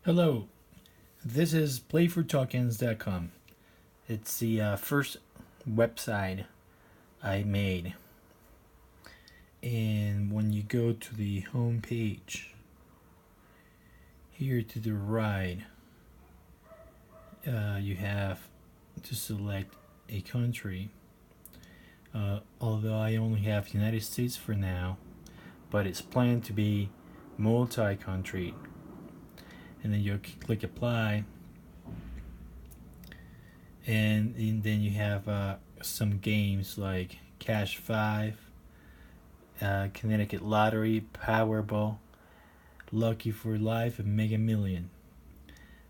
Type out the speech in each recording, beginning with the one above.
Hello, this is playfortokens.com. It's the first website I made. And when you go to the home page, here to the right, you have to select a country. Although I only have United States for now, but it's planned to be multi-country. And then you click apply, and then you have some games like Cash 5, Connecticut Lottery, Powerball, Lucky for Life, and Mega Million.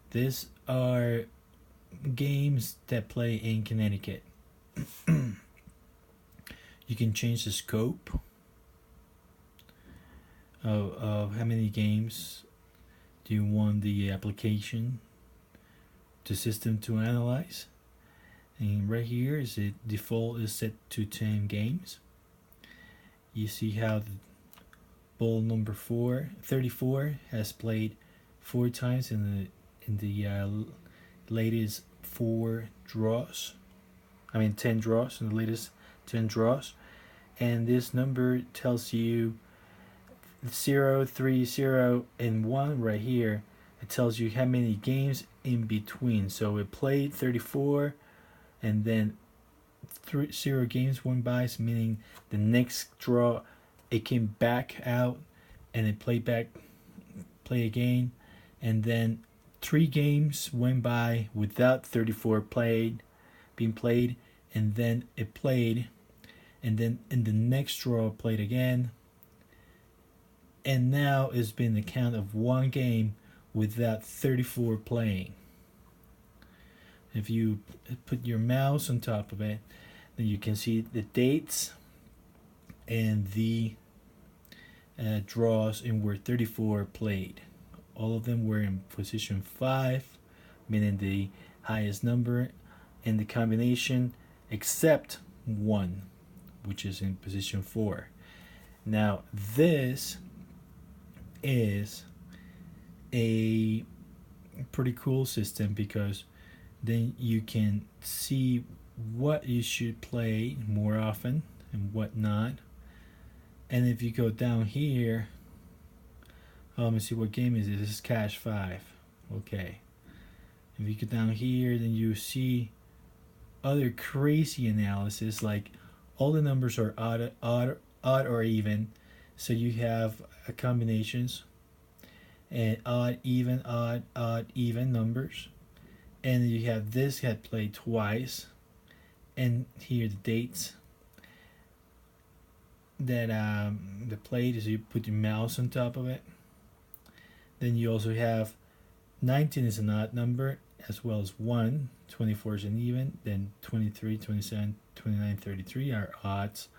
These are games that play in Connecticut. You can change the scope of how many games do you want the application, the system to analyze. And right here is the default is set to 10 games. You see how the ball number 34 has played 4 times in the latest 4 draws. 10 draws in the latest 10 draws. And this number tells you 0, 3, 0, and 1 right here. It tells you how many games in between. So it played 34, and then 0 games went by, so meaning the next draw it came back out and it play again, and then 3 games went by without 34 being played, and then it played, and then in the next draw it played again, and now it's been the count of 1 game without 34 playing. If you put your mouse on top of it, then you can see the dates and the draws in where 34 played. All of them were in position 5, meaning the highest number in the combination, except 1, which is in position 4. Now this is a pretty cool system because then you can see what you should play more often and what not. And if you go down here, let me see, what game is it? This is Cash 5. Okay. If you go down here, then you see other crazy analysis, like all the numbers are odd or even. So you have combinations and odd, even numbers. And you have this had played twice, and here the dates that the played is. You put your mouse on top of it. Then you also have 19 is an odd number, as well as 1. 24 is an even. Then 23, 27, 29, 33 are odds,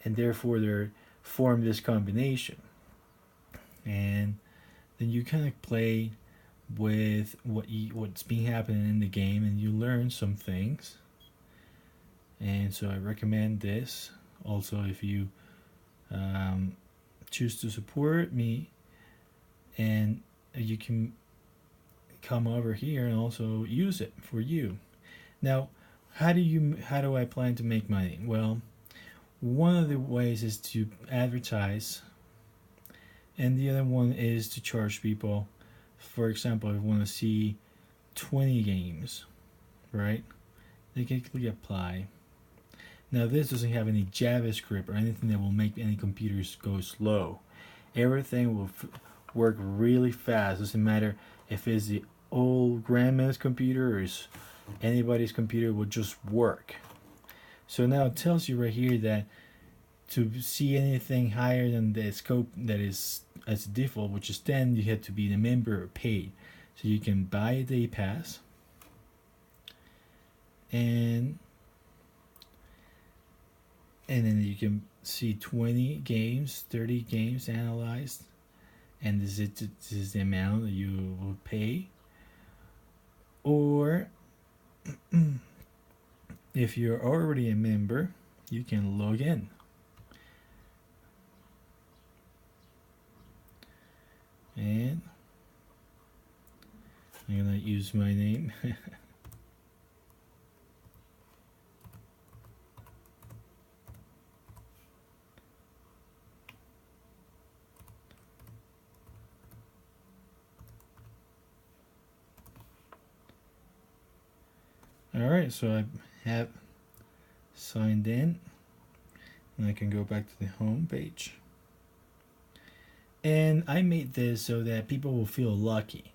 and therefore they form this combination. And then you kind of play with what's been happening in the game, and you learn some things. And so I recommend this. Also, if you choose to support me, and you can come over here and also use it for you. Now, how do I plan to make money? Well, one of the ways is to advertise, and the other one is to charge people. For example, if you want to see 20 games, right? They can click apply. Now this doesn't have any JavaScript or anything that will make any computers go slow. Everything will work really fast. Doesn't matter if it's the old grandma's computer or it's anybody's computer, will just work. So now it tells you right here that to see anything higher than the scope that is as default, which is 10, you have to be a member or paid. So you can buy a day pass, and then you can see 20 games, 30 games analyzed, and this is the amount that you will pay. Or if you're already a member, you can log in. And not use my name. Alright, so I have signed in, and I can go back to the home page. And I made this so that people will feel lucky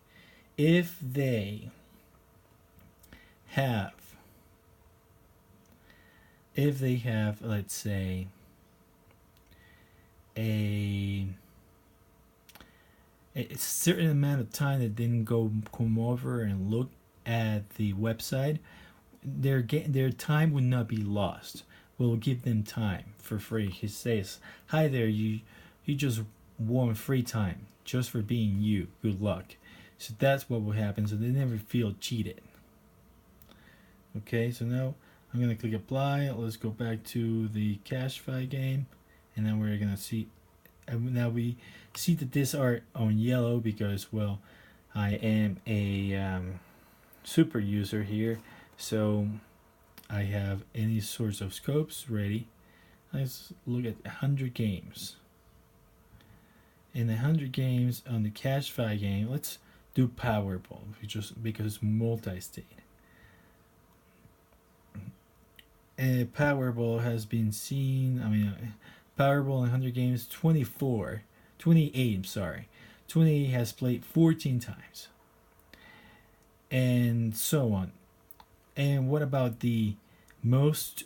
if they have, let's say, a certain amount of time that didn't come over and look at the website, their time would not be lost. We'll give them time for free. He says, "Hi there, you just won free time just for being you. Good luck." So that's what will happen. So they never feel cheated. Okay, so now I'm gonna click apply. Let's go back to the Cashfly game, and then we're gonna see. Now we see that this are on yellow because, well, I am a super user here, so I have any sorts of scopes ready. Let's look at 100 games. In the 100 games on the Cashfly game, let's do Powerball, just because multi-state. And Powerball has been seen, Powerball in 100 games, 28 has played 14 times. And so on. And what about the most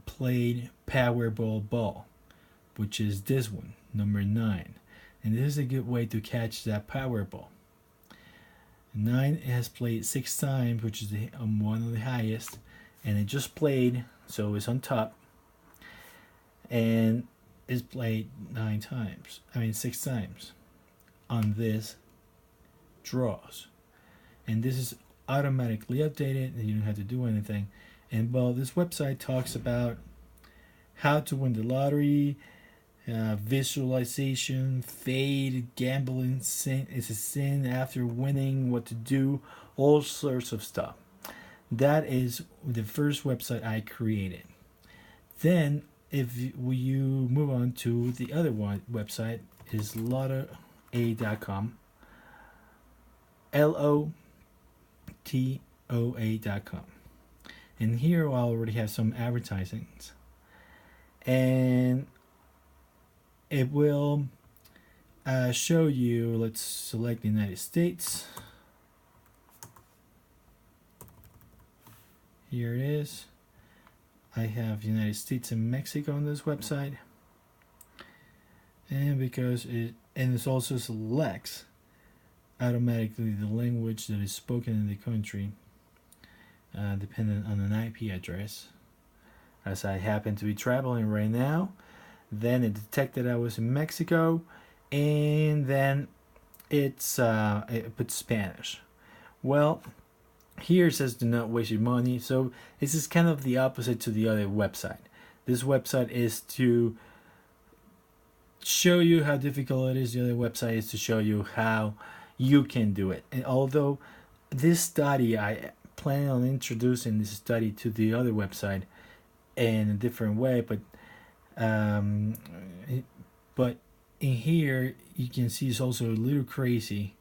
played Powerball ball, which is this one, number 9. And this is a good way to catch that Powerball. 9 has played 6 times, which is one of the highest. And it just played, so it's on top. And it's played 6 times on this draws. And this is automatically updated, and you don't have to do anything. And well, this website talks about how to win the lottery, visualization, fade, gambling sin is a sin after winning, what to do, all sorts of stuff. That is the first website I created. Then if you move on to the other one website, is lotoa.com, lotoa.com. And here I already have some advertisements, and it will show you. Let's select the United States. Here it is. I have United States and Mexico on this website, and because it also selects automatically the language that is spoken in the country, depending on an IP address. As I happen to be traveling right now, then it detected I was in Mexico, and then it put Spanish. Well, here it says do not waste your money. So this is kind of the opposite to the other website. This website is to show you how difficult it is. The other website is to show you how you can do it. And although this study, I plan on introducing this study to the other website in a different way, but in here you can see it's also a little crazy.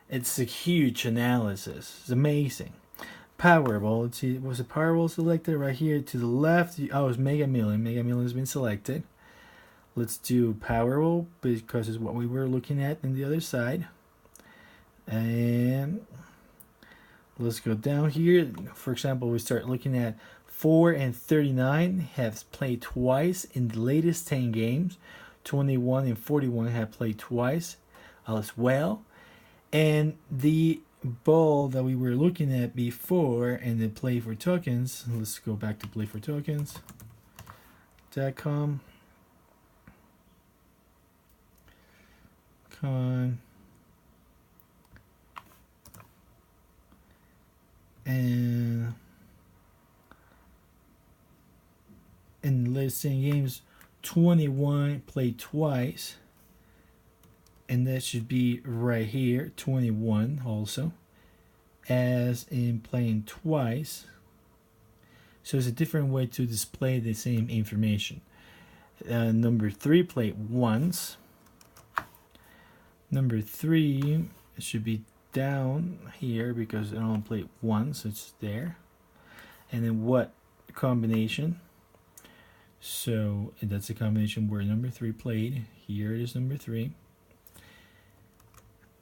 It's a huge analysis. It's amazing. Powerball. Let's see. Was the Powerball selected right here to the left? Oh, it's Mega Million. Mega Million has been selected. Let's do Powerball because it's what we were looking at in the other side. And let's go down here. For example, we start looking at 4 and 39 have played twice in the latest 10 games. 21 and 41 have played twice as well. And the ball that we were looking at before and the play for tokens, let's go back to playfortokens.com. And in the latest 10 games, 21 played twice, and that should be right here, 21 also. as in playing twice. So it's a different way to display the same information. Number 3 played once. Number 3 should be down here because it only played once, so it's there. And then what combination? So that's a combination where number 3 played. Here it is, number 3.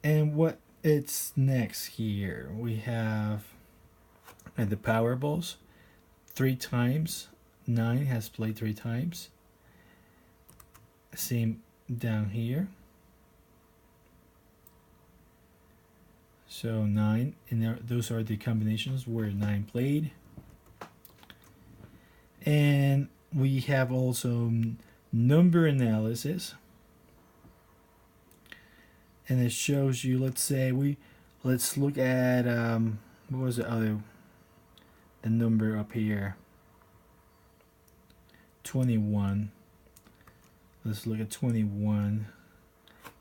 And what it's next here, we have the powerballs 3 times. 9 has played 3 times. Same down here. So 9, and those are the combinations where 9 played. And we have also number analysis. And it shows you, let's look at what was the number up here, 21. Let's look at 21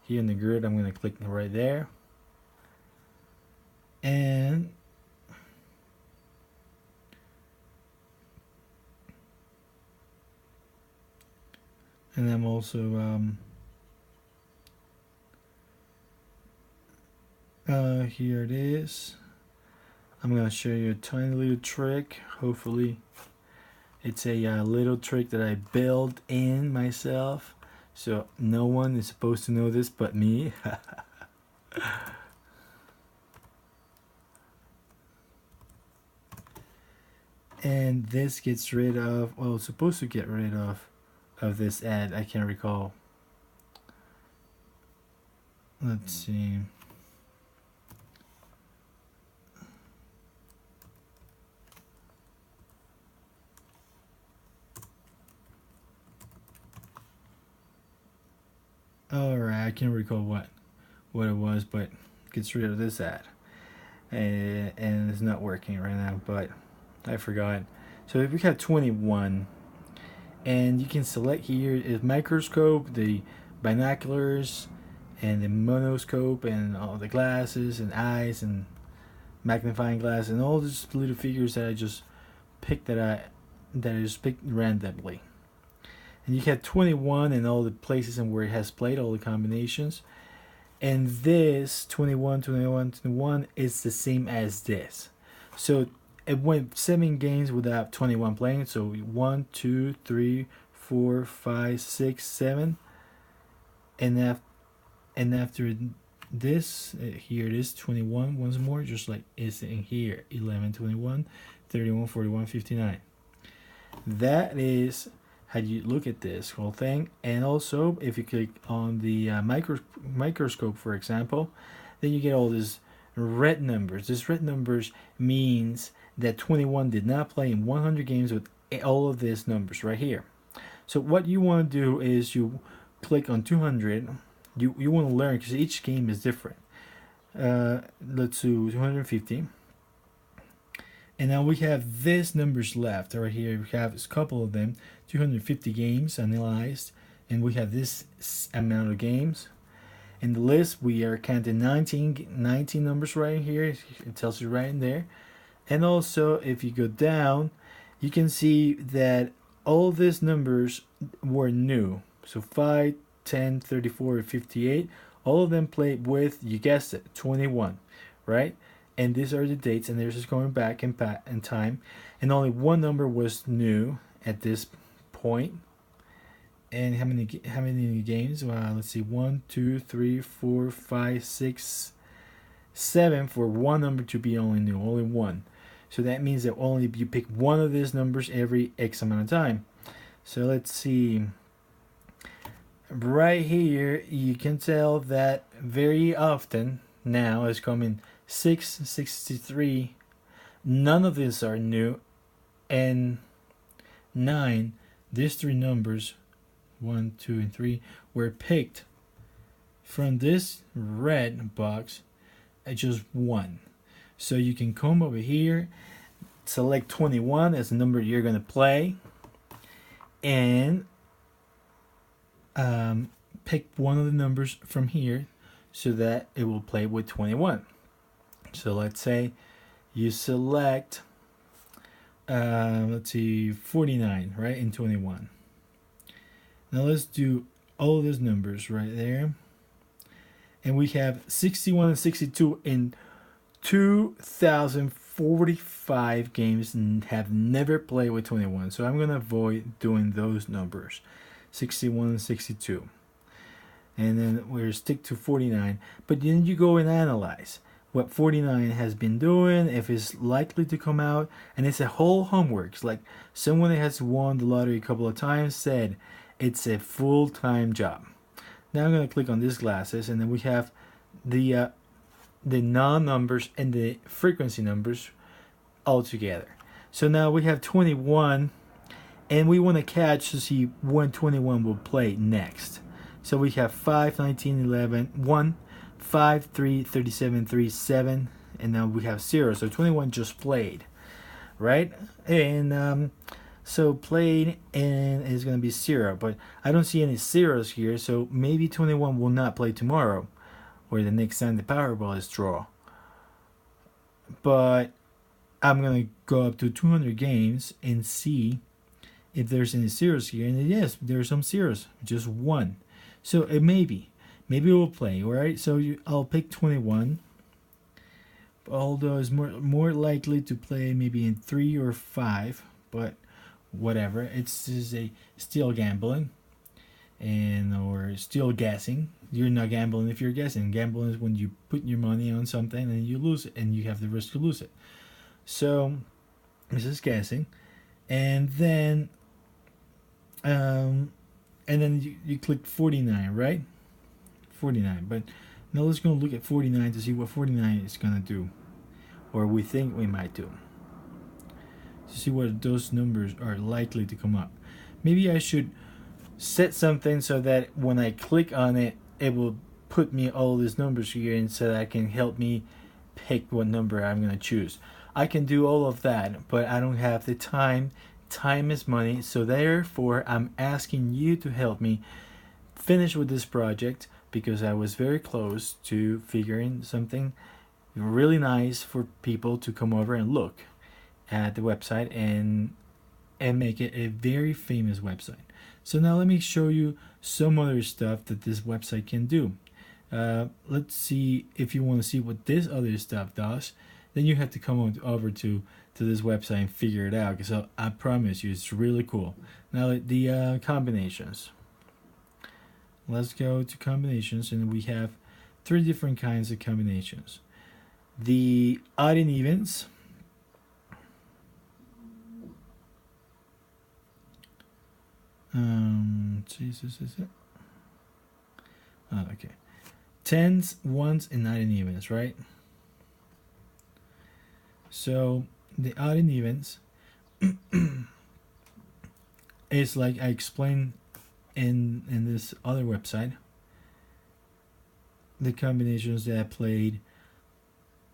here in the grid. I'm going to click right there, and I'm also here it is. I'm gonna show you a tiny little trick. Hopefully it's a little trick that I built in myself, so no one is supposed to know this but me. And this gets rid of, well, it's supposed to get rid of this ad. I can't recall. Let's see. Alright, I can't recall what it was, but it gets rid of this ad. And it's not working right now, but I forgot. So if we have 21, and you can select here is microscope, the binoculars, and the monoscope, and all the glasses and eyes and magnifying glass, and all these little figures that I just picked that I just picked randomly. And you have 21 and all the places and where it has played, all the combinations. And this 21, 21, 21 is the same as this. So it went 7 games without 21 playing. So 1, 2, 3, 4, 5, 6, 7. And after this, here it is 21 once more, just like it's in here. 11, 21, 31, 41, 59. That is how you look at this whole thing. And also if you click on the microscope, for example, then you get all these red numbers. This red numbers means that 21 did not play in 100 games with all of these numbers right here. So what you want to do is you click on 200. You want to learn, because each game is different. Let's do 250. And now we have these numbers left right here. We have a couple of them, 250 games analyzed, and we have this amount of games. In the list, we are counting 19 numbers right here. It tells you right in there. And also, if you go down, you can see that all these numbers were new. So 5, 10, 34, 58, all of them played with, you guessed it, 21, right? And these are the dates, and they're just going back in time. And only one number was new at this point. And how many games? Well, let's see, 1, 2, 3, 4, 5, 6, 7 for one number to be only new, only one. So that means that only you pick one of these numbers every X amount of time. So let's see. Right here, you can tell that very often now is coming 6, 63. None of these are new. And 9, these 3 numbers, 1, 2, and 3, were picked from this red box at just 1. So you can come over here, select 21 as the number you're going to play, and pick one of the numbers from here so that it will play with 21. So let's say you select, let's see, 49, right, and 21. Now let's do all those numbers right there. And we have 61 and 62 in 2,045 games and have never played with 21. So I'm going to avoid doing those numbers, 61 and 62. And then we'll stick to 49. But then you go and analyze what 49 has been doing, if it's likely to come out. And it's a whole homework. It's like someone that has won the lottery a couple of times said it's a full-time job. Now I'm going to click on these glasses, and then we have the non-numbers and the frequency numbers all together. So now we have 21, and we want to catch to see when 21 will play next. So we have 5, 19, 11, 1, 5, 3, 37, 3, 7, and now we have 0. So 21 just played, right? And so played, and it's going to be 0. But I don't see any zeros here, so maybe 21 will not play tomorrow or the next time the Powerball is drawn. But I'm going to go up to 200 games and see if there's any zeros here. And yes, there are some zeros, just 1. So it maybe it will play, alright? So I'll pick 21. Although it's more likely to play maybe in 3 or 5, but whatever. It's just a still gambling or still guessing. You're not gambling if you're guessing. Gambling is when you put your money on something and you lose it, and you have the risk to lose it. So this is guessing, and then you click 49, right? 49. But now let's go look at 49 to see what 49 is gonna do, or we think we might do, to see what those numbers are likely to come up. Maybe I should set something so that when I click on it, it will put me all these numbers here, and so that can help me pick what number I'm going to choose. I can do all of that, but I don't have the time. Time is money, so therefore I'm asking you to help me finish with this project, because I was very close to figuring something really nice for people to come over and look at the website and make it a very famous website. So now let me show you some other stuff that this website can do. Let's see, if you want to see what this other stuff does, then you have to come on over to this website and figure it out. So I promise you, it's really cool. Now the combinations. Let's go to combinations, and we have 3 different kinds of combinations. The odd and evens. Jesus, is it? Oh, okay. 10s, 1s, and odd and evens, right? So the odd and evens is like I explained in this other website. The combinations that I played,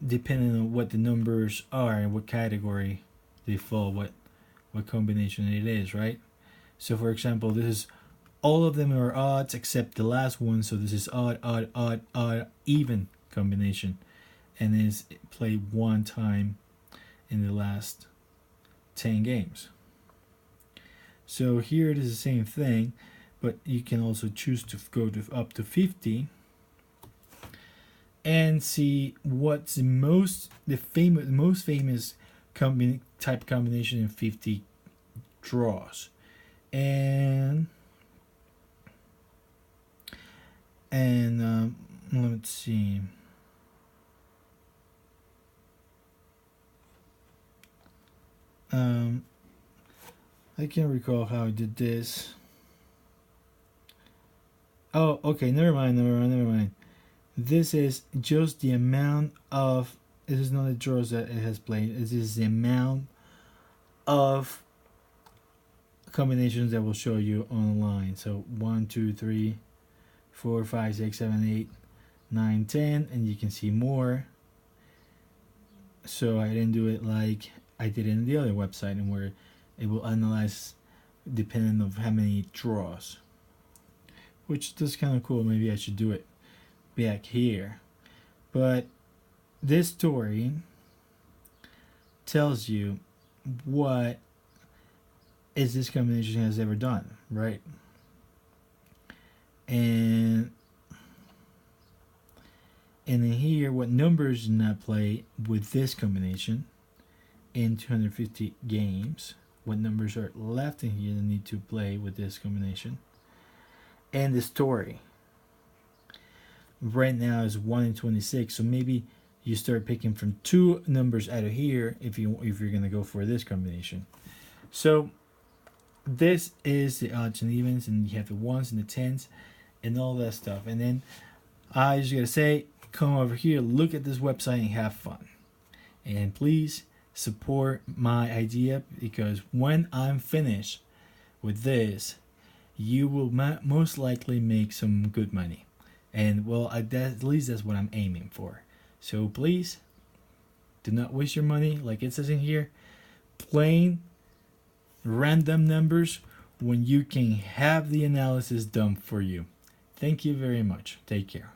depending on what the numbers are and what category they fall, what combination it is, right? So for example, this is all of them are odds except the last one. So this is odd, odd, odd, odd, even combination, and is played 1 time in the last 10 games. So here it is the same thing, but you can also choose to go to up to 50 and see what's the most famous type combination in 50 draws. And let's see. I can't recall how I did this. Oh, okay. Never mind. This is just the amount of. This is not the draws that it has played. This is the amount of combinations that will show you online. So 1, 2, 3, 4, 5, 6, 7, 8, 9, 10, and you can see more. So I didn't do it like I did in the other website, and where it will analyze depending on how many draws, which is kind of cool. Maybe I should do it back here. But this story tells you what is this combination has ever done, right? And in here, what numbers do not play with this combination in 250 games? What numbers are left in here that need to play with this combination? And the story. Right now is 1 in 26, so maybe you start picking from 2 numbers out of here if you're gonna go for this combination. So this is the odds and evens, and you have the ones and the tens and all that stuff. And then I just gotta say, come over here, look at this website and have fun. And please support my idea, because when I'm finished with this, you will most likely make some good money. And well, at least that's what I'm aiming for. So please do not waste your money, like it says in here, playing random numbers when you can have the analysis done for you. Thank you very much. Take care.